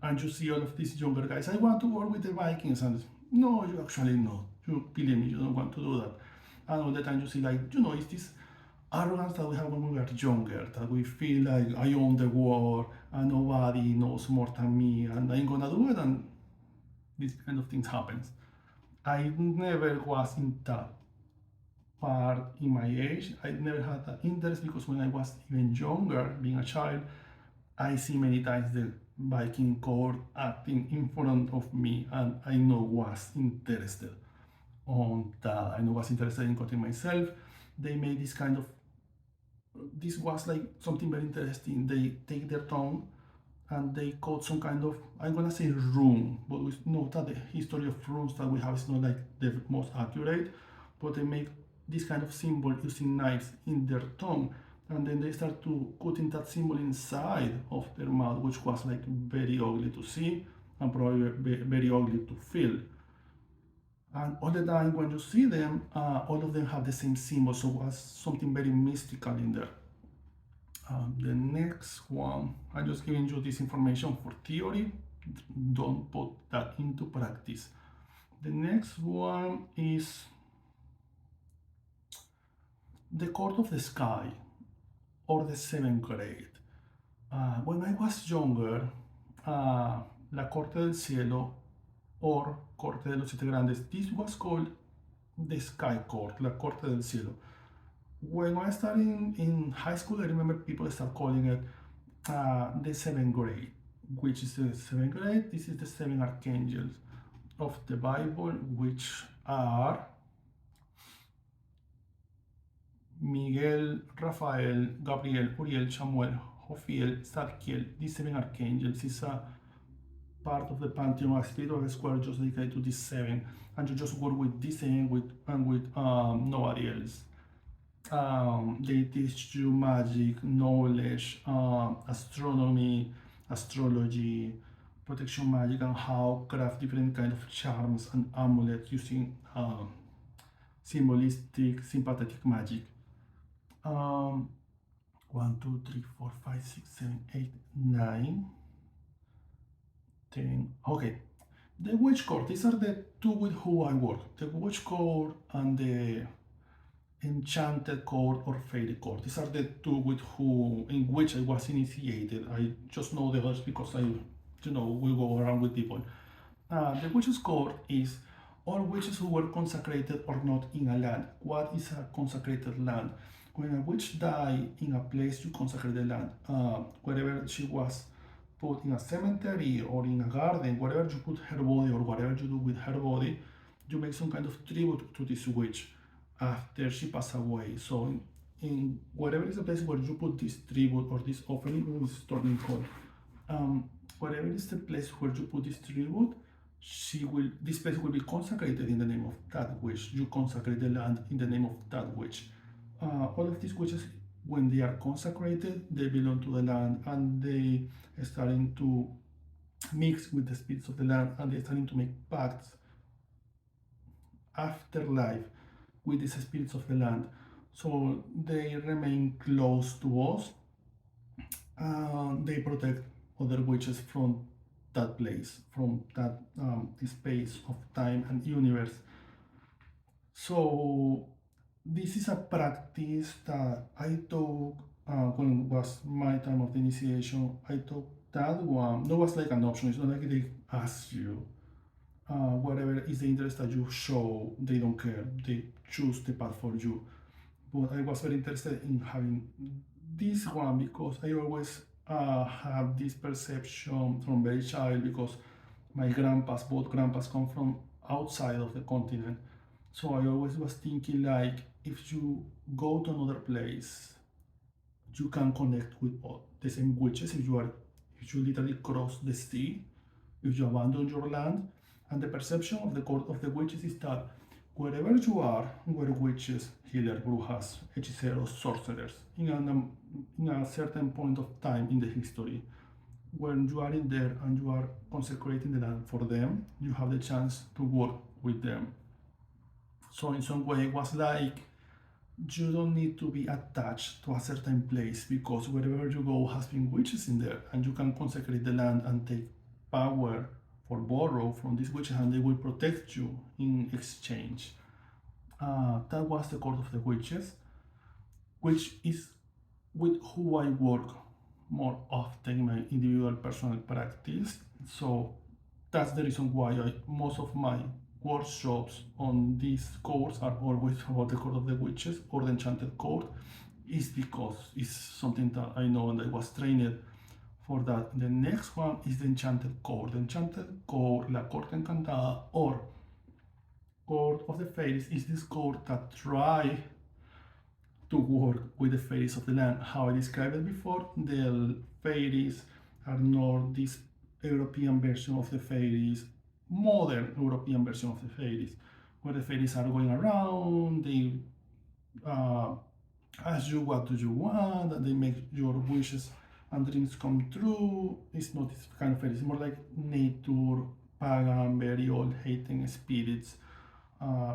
Speaker 1: And you see all of these younger guys, I want to work with the Vikings, and no, you actually not. You believe me, you don't want to do that. And all the time you see like, it's this arrogance that we have when we were younger, that we feel like I own the war and nobody knows more than me and I'm gonna do it, and this kind of things happens. I never was in that part in my age. I never had that interest, because when I was even younger, being a child, I see many times the Viking court acting in front of me, and I know was interested on that. I know was interested in cutting myself. They made this kind of this was like something very interesting. They take their tongue and they code some kind of, I'm gonna say rune, but we know that the history of runes that we have is not like the most accurate, but they make this kind of symbol using knives in their tongue, and then they start to putting that symbol inside of their mouth, which was like very ugly to see and probably very ugly to feel. And all the time when you see them, all of them have the same symbol, so it was something very mystical in there. The next one, I'm just giving you this information for theory, don't put that into practice. The next one is the Court of the Sky, or the seventh grade. When I was younger, La Corte del Cielo, or Corte de los Siete Grandes, this was called the Sky Court, La Corte del Cielo. When I started in high school, I remember people start calling it the seventh grade. Which is the seventh grade? This is the seven archangels of the Bible, which are Miguel, Rafael, Gabriel, Uriel, Samuel, Jophiel, Zadkiel. These seven archangels is a part of the pantheon of spiritual square just dedicated to these seven, and you just work with this seven and with nobody else. They teach you magic, knowledge, astronomy, astrology, protection magic, and how craft different kind of charms and amulets using symbolistic, sympathetic magic. 1, 2, 3, 4, 5, 6, 7, 8, 9, 10. Okay, the witch court. These are the two with who I work. The witch court and the enchanted court or fairy court. These are the two with who in which I was initiated. I just know the others because I, will go around with people. The witch's court is all witches who were consecrated or not in a land. What is a consecrated land? When a witch died in a place, you consecrate the land. Wherever she was put in a cemetery or in a garden, wherever you put her body or whatever you do with her body, you make some kind of tribute to this witch after she passed away. So in whatever is the place where you put this tribute or this offering, is turning cold. Whatever is the place where you put this tribute, this place will be consecrated in the name of that witch. You consecrate the land in the name of that witch. All of these witches, when they are consecrated, they belong to the land, and they are starting to mix with the spirits of the land, and they're starting to make pacts after life with these spirits of the land. So they remain close to us. They protect other witches from that place, from that space of time and universe. So this is a practice that I took when it was my time of the initiation. I took that one. That was like an option. It's not like they ask you. Whatever is the interest that you show, they don't care. They choose the path for you. But I was very interested in having this one because I always have this perception from very child, because my both grandpas come from outside of the continent. So I always was thinking, like, if you go to another place, you can connect with all the same witches. If you literally cross the sea, if you abandon your land. And the perception of the court of the witches is that wherever you are, where witches, healers, brujas, hechiceros, sorcerers, in a certain point of time in the history, when you are in there and you are consecrating the land for them, you have the chance to work with them. So in some way, it was like you don't need to be attached to a certain place, because wherever you go has been witches in there, and you can consecrate the land and take power or borrow from these witches, and they will protect you in exchange. That was the court of the witches, which is with who I work more often in my individual personal practice. So that's the reason why most of my workshops on this course are always about the court of the witches or the enchanted court, is because it's something that I know and I was trained for that. The next one is the enchanted court. The enchanted court, La Corte Encantada, or Court of the Fairies, is this court that try to work with the fairies of the land. How I described it before, the fairies are not this European version of the fairies, modern European version of the fairies, where the fairies are going around, they uh, ask you what do you want, and they make your wishes and dreams come true. It's not this kind of fairies, it's more like nature, pagan, very old hating spirits,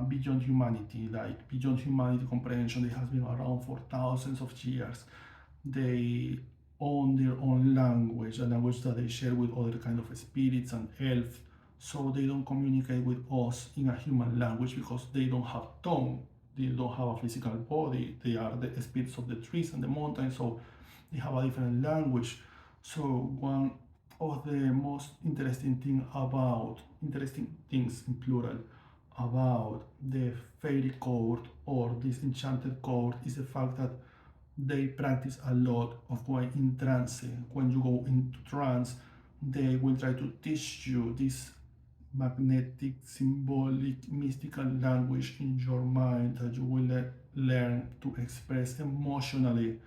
Speaker 1: beyond humanity, like beyond humanity comprehension. They have been around for thousands of years. They own their own language, a language that they share with other kind of spirits and elves. So they don't communicate with us in a human language because they don't have tongue. They don't have a physical body. They are the spirits of the trees and the mountains, so they have a different language. So one of the most interesting things in plural about the fairy court or this enchanted court is the fact that they practice a lot of going in trance. When you go into trance, they will try to teach you this magnetic, symbolic, mystical language in your mind that you will learn to express emotionally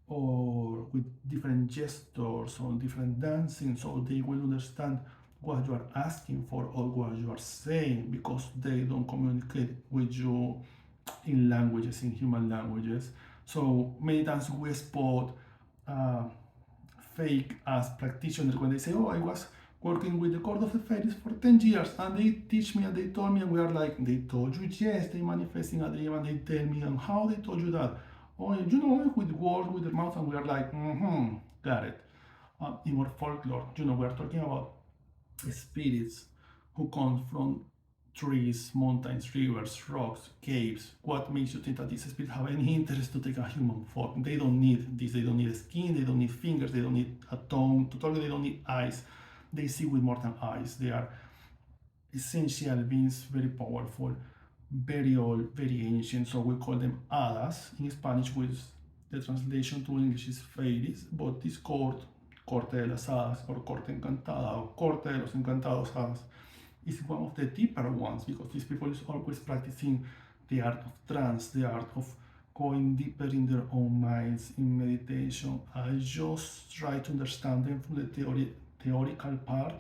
Speaker 1: or with different gestures or different dancing, so they will understand what you are asking for or what you are saying, because they don't communicate with you in languages, in human languages. So many times we spot uh, fake as practitioners when they say, "Oh, I was working with the Court of the Fairies for 10 years and they teach me and they told me," and we are like, "They told you?" "Yes, they manifest in a dream and they tell me." "And how they told you that?" "Oh, you know, with words, with their mouth." And we are like, got it. In our folklore, we are talking about spirits who come from trees, mountains, rivers, rocks, caves. What makes you think that these spirits have any interest to take a human form? They don't need this. They don't need skin. They don't need fingers. They don't need a tongue to talk. They don't need eyes. They see with more than eyes. They are essential beings, very powerful, very old, very ancient. So we call them hadas in Spanish, which the translation to English is fairies. But this corte de las hadas, or corte encantada, or corte de los encantados hadas, is one of the deeper ones, because these people is always practicing the art of trance, the art of going deeper in their own minds in meditation. I just try to understand them from the theoretical part.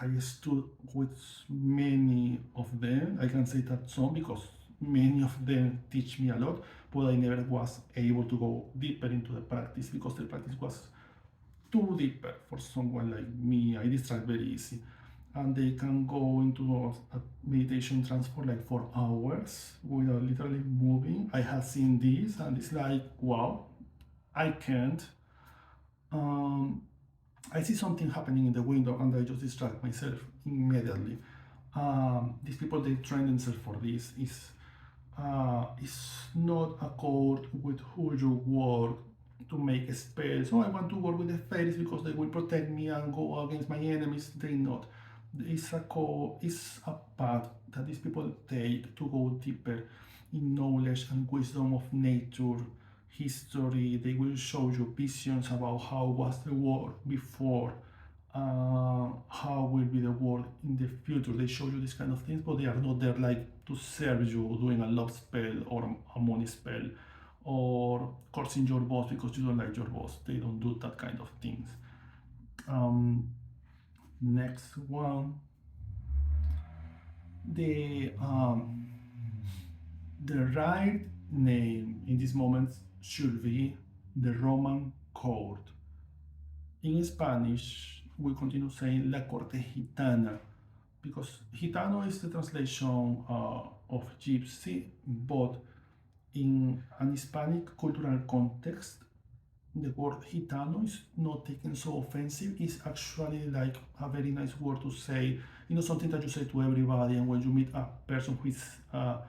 Speaker 1: I stood with many of them. I can say that some, because many of them teach me a lot, but I never was able to go deeper into the practice because the practice was too deeper for someone like me. I distract very easy, and they can go into a meditation trance for like 4 hours without literally moving. I have seen this, and it's like, wow, I can't. Um, I see something happening in the window, and I just distract myself immediately. These people, they train themselves for this. It's not a code with who you work to make spells. "Oh, I want to work with the fairies because they will protect me and go against my enemies." They not. It's a code. It's a path that these people take to go deeper in knowledge and wisdom of nature, history. They will show you visions about how was the world before, how will be the world in the future. They show you these kind of things, but they are not there like to serve you, doing a love spell or a money spell or cursing your boss because you don't like your boss. They don't do that kind of things. Um, Next one, the right name in this moment should be the Roman court. In Spanish, we continue saying La Corte Gitana, because Gitano is the translation of gypsy, but in an Hispanic cultural context, the word Gitano is not taken so offensive. It's actually like a very nice word to say, something that you say to everybody. And when you meet a person who is a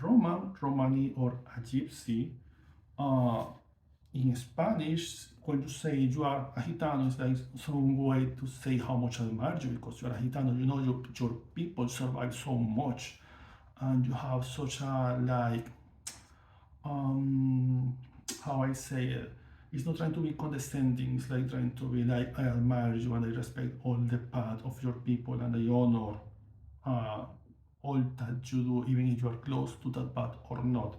Speaker 1: Romani, or a gypsy, uh, in Spanish, when you say you are a Gitano, it's like some way to say how much I admire you because you are a Gitano. Your people survive so much, and you have such a like, how I say it. It's not trying to be condescending. It's like trying to be like, I admire you and I respect all the path of your people and I honor all that you do, even if you are close to that path or not.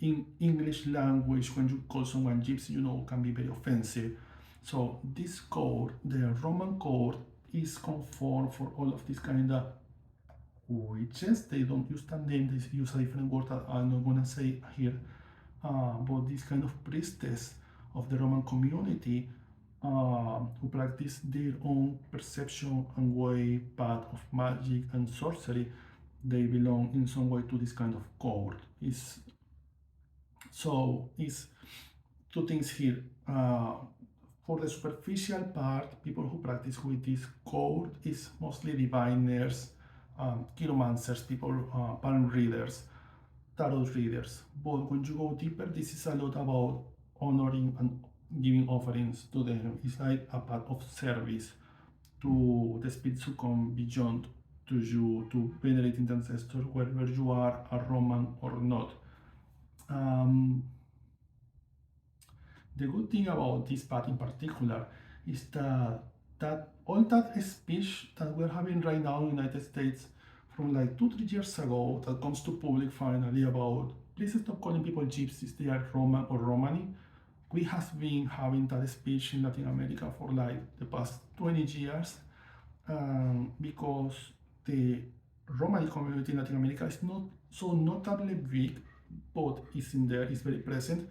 Speaker 1: in English language, when you call someone gypsy, can be very offensive. So this code, the Roman code, is conformed for all of these kind of witches. They don't use that name, they use a different word that I'm not gonna say here. But this kind of priestess of the Roman community, who practice their own perception and way path of magic and sorcery, they belong in some way to this kind of code. It's two things here. For the superficial part, people who practice with this code is mostly diviners, chiromancers, people, palm readers, tarot readers. But when you go deeper, this is a lot about honoring and giving offerings to them. It's like a part of service to the spirits who come beyond to you, to venerating the ancestors, whether you are a Roman or not. Um, the good thing about this path in particular is that all that speech that we're having right now in the United States from like 2-3 years ago that comes to public finally about please stop calling people gypsies, they are Roman or Romani. We have been having that speech in Latin America for like the past 20 years, because the Romani community in Latin America is not so notably big, but it's in there, it's very present,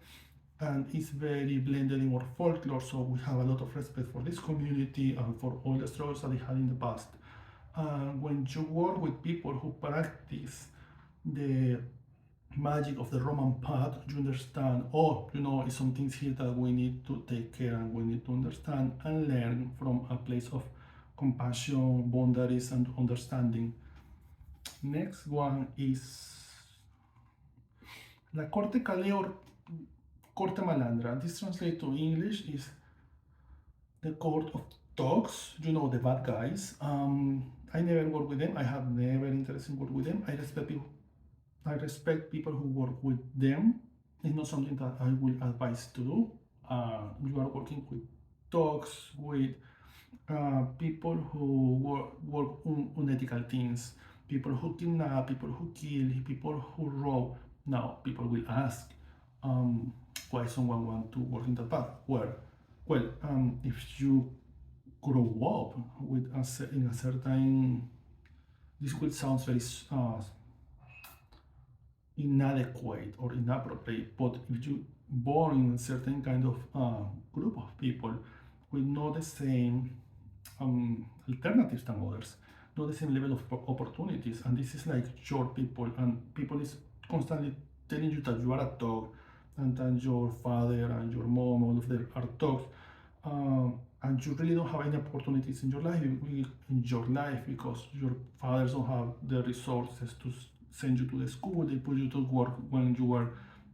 Speaker 1: and it's very blended in our folklore. So we have a lot of respect for this community and for all the struggles that they had in the past. When you work with people who practice the magic of the Roman path, you understand, it's some things here that we need to take care and we need to understand and learn from a place of compassion, boundaries, and understanding. Next one is La Corte Calais or Corte Malandra. This translated to English is the court of dogs, the bad guys. I never work with them. I have never interest in work with them. I respect people who work with them. It's not something that I will advise to do. You are working with dogs, with people who work on unethical things, people who kidnap, people who kill, people who rob. Now, people will ask, why someone want to work in that path? If you grow up with in a certain, this will sound very inadequate or inappropriate, but if you born in a certain kind of group of people with not the same alternatives than others, not the same level of opportunities, and this is like your people, and people is constantly telling you that you are a dog, and that your father and your mom, all of them are dogs, and you really don't have any opportunities in your life because your fathers don't have the resources to send you to the school. They put you to work when you were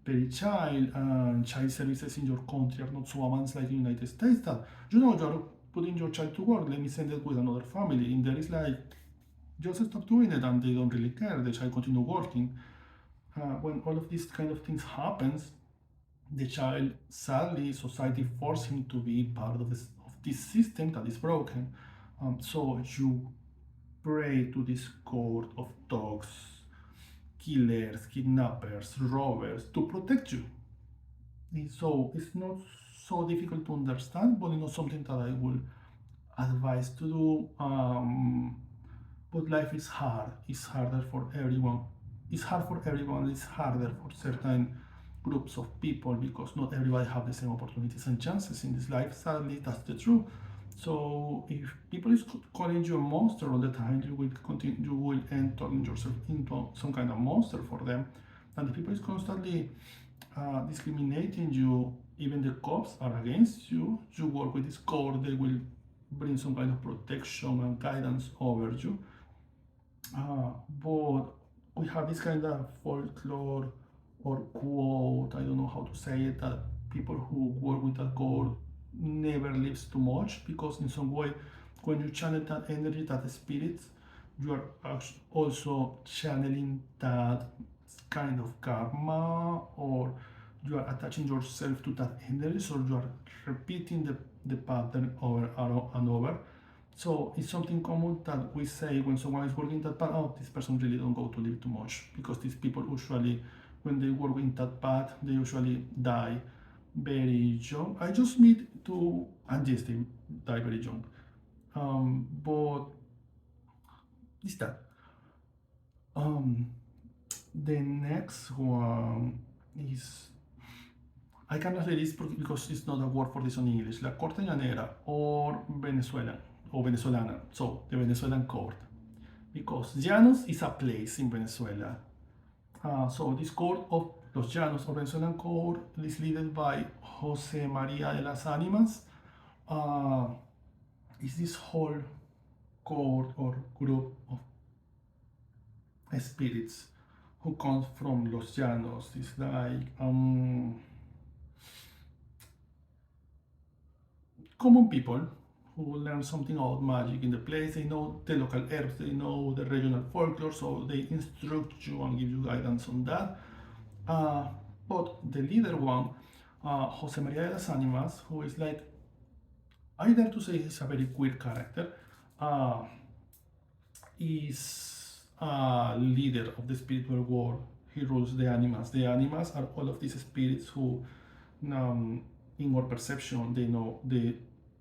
Speaker 1: very child, and child services in your country are not so advanced like in the United States that you're putting your child to work. Let me send it with another family, and there is like just stop doing it, and they don't really care. The child continue working. When all of these kind of things happens, the child, sadly, society forced him to be part of this system that is broken. So you pray to this court of dogs, killers, kidnappers, robbers to protect you. So it's not so difficult to understand, but it's not something that I will advise to do. But life is hard. It's harder for everyone. It's hard for everyone. It's harder for certain groups of people because not everybody have the same opportunities and chances in this life. Sadly, that's the truth. So if people is calling you a monster all the time, you will end turning yourself into some kind of monster for them. And if people is constantly discriminating you, even the cops are against you. You work with this code, they will bring some kind of protection and guidance over you. But we have this kind of folklore or quote, I don't know how to say it, that people who work with that code never lives too much, because in some way when you channel that energy, that spirit, you are also channeling that kind of karma, or you are attaching yourself to that energy, so you are repeating the pattern over and over. So it's something common that we say when someone is working that path, oh, this person really don't go to live too much, because these people usually when they work in that path, they usually die very young. I just meet two, and yes, they die very young. But it's that. Um, the next one is, I cannot say this because it's not a word for this in English. La Corte Llanera or Venezuelan or Venezolana. So the Venezuelan court, because Llanos is a place in Venezuela. So this court of Los Llanos or Venezuelan court is led by Jose Maria de las Animas. Is this whole court or group of spirits who comes from Los Llanos. It's like common people who learn something about magic in the place. They know the local herbs, they know the regional folklore, so they instruct you and give you guidance on that. But the leader one, Jose Maria de las Animas, who is like, I dare to say he's a very queer character, is a leader of the spiritual world. He rules the animals. The animals are all of these spirits who, in our perception, they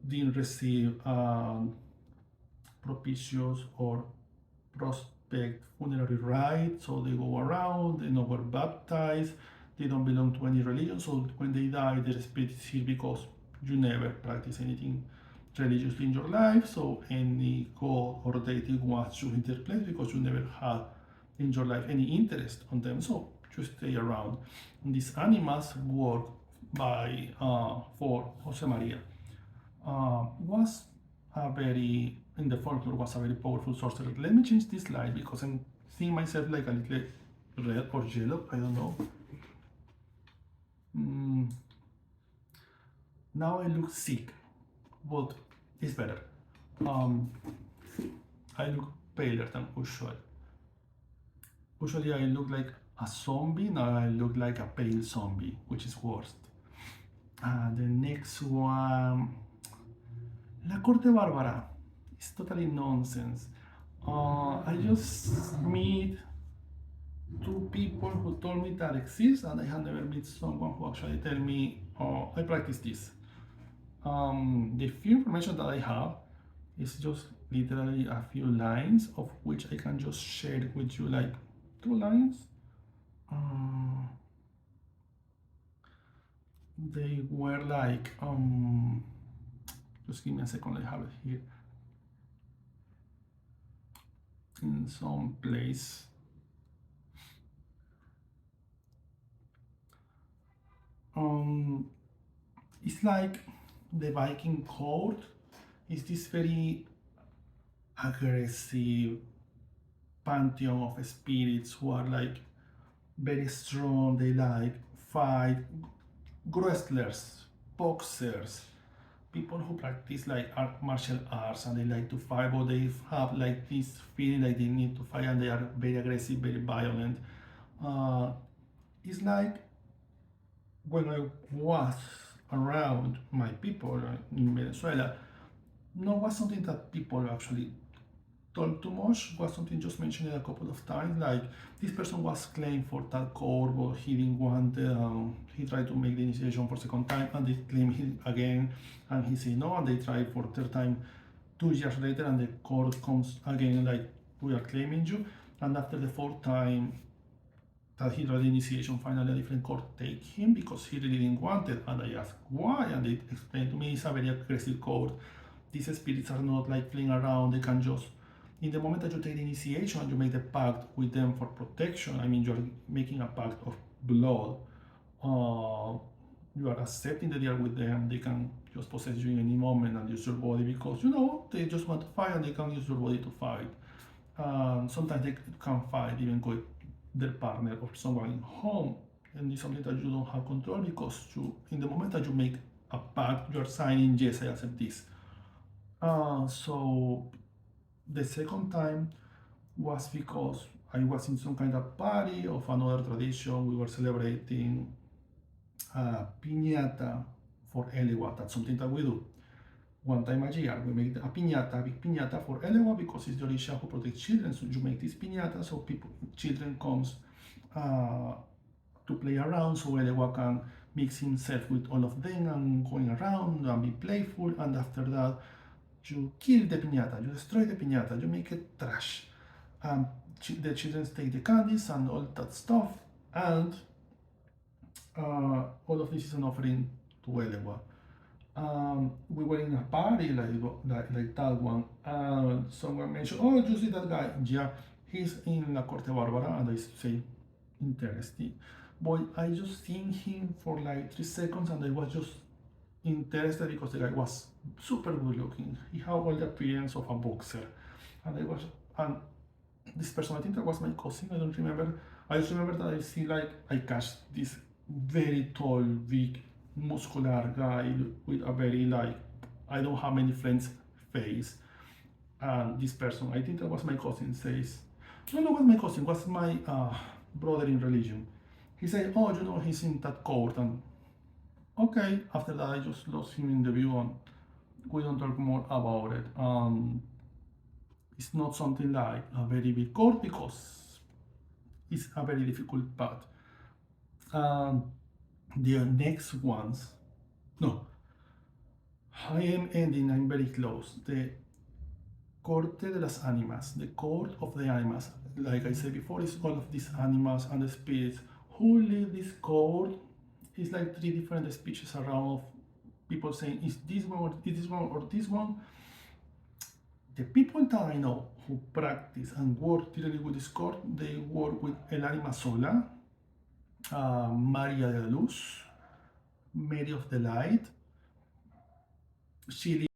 Speaker 1: didn't receive propitious or prospect funerary rites, so they go around, they never baptized, they don't belong to any religion, so when they die, their spirit is here because you never practice anything religiously in your life, so any god or deity wants you in their place because you never had in your life any interest on them, so you stay around. And these animals work by for Jose Maria. Was a very, in the folklore, was a very powerful sorcerer. Let me change this slide because I'm seeing myself like a little red or yellow, I don't know. Now I look sick, but it's better. I look paler than usual. Usually I look like a zombie, now I look like a pale zombie, which is worst. The next one, La Corte Bárbara. It's totally nonsense. I just meet two people who told me that exists, and I have never met someone who actually tell me, oh, I practice this. The few information that I have is just literally a few lines, of which I can just share it with you, like 2 lines. They were like, just give me a second, I have it here in some place. It's like the Viking court is this very aggressive pantheon of spirits who are like very strong, they like fight, wrestlers, boxers, people who practice like martial arts and they like to fight, but they have like this feeling like they need to fight and they are very aggressive, very violent. It's like when I was around my people in Venezuela, no was something that people actually told too much, was something just mentioned a couple of times, like this person was claimed for that court, but he didn't want, he tried to make the initiation for second time and they claim him again and he said no, and they tried for third time 2 years later and the court comes again like, we are claiming you, and after the 4th time that he tried the initiation, finally a different court take him because he really didn't want it, and I asked why, and they explained to me it's a very aggressive court. These spirits are not like playing around, they can just, in the moment that you take the initiation and you make the pact with them for protection, I mean you're making a pact of blood, you are accepting the deal with them, they can just possess you in any moment and use your body because, you know, they just want to fight and they can use your body to fight. Sometimes they can fight even with their partner or someone in home, and it's something that you don't have control because you, in the moment that you make a pact, you're signing, yes, I accept this. So the second time was because I was in some kind of party of another tradition. We were celebrating piñata for Elewa. That's something that we do. One time a year, we make a piñata, big piñata for Elewa because it's the Orisha who protects children. So you make this piñata so people, children comes to play around, so Elewa can mix himself with all of them and going around and be playful, and after that you kill the piñata, you destroy the piñata, you make it trash. The children take the candies and all that stuff, and all of this is an offering to Elewa. We were in a party like that one, and someone mentioned, "Oh, you see that guy? Yeah, he's in La Corte Bárbara," and I say, "Interesting." Boy, I just seen him for like 3 seconds, and I was just interested because the guy was super good looking. He had all the appearance of a boxer, and this person, I think that was my cousin. I don't remember. I just remember that I see like I catch this very tall, big, muscular guy with a very like I don't have many friends face. And this person, I think that was my cousin, says, no, no, was my cousin, was my brother in religion. He said, oh, he's in that court, and okay. After that, I just lost him in the view, and we don't talk more about it. It's not something like a very big court because it's a very difficult path. The next ones, no, I am ending, I'm very close. The Corte de las Animas, the court of the animals. Like I said before, it's all of these animals and the spirits who live this court. It's like 3 different speeches around of people saying, is this one or is this one or this one? The people that I know who practice and work directly with this court, they work with El Anima Sola, Maria de la Luz, Mary of the Light, Chile.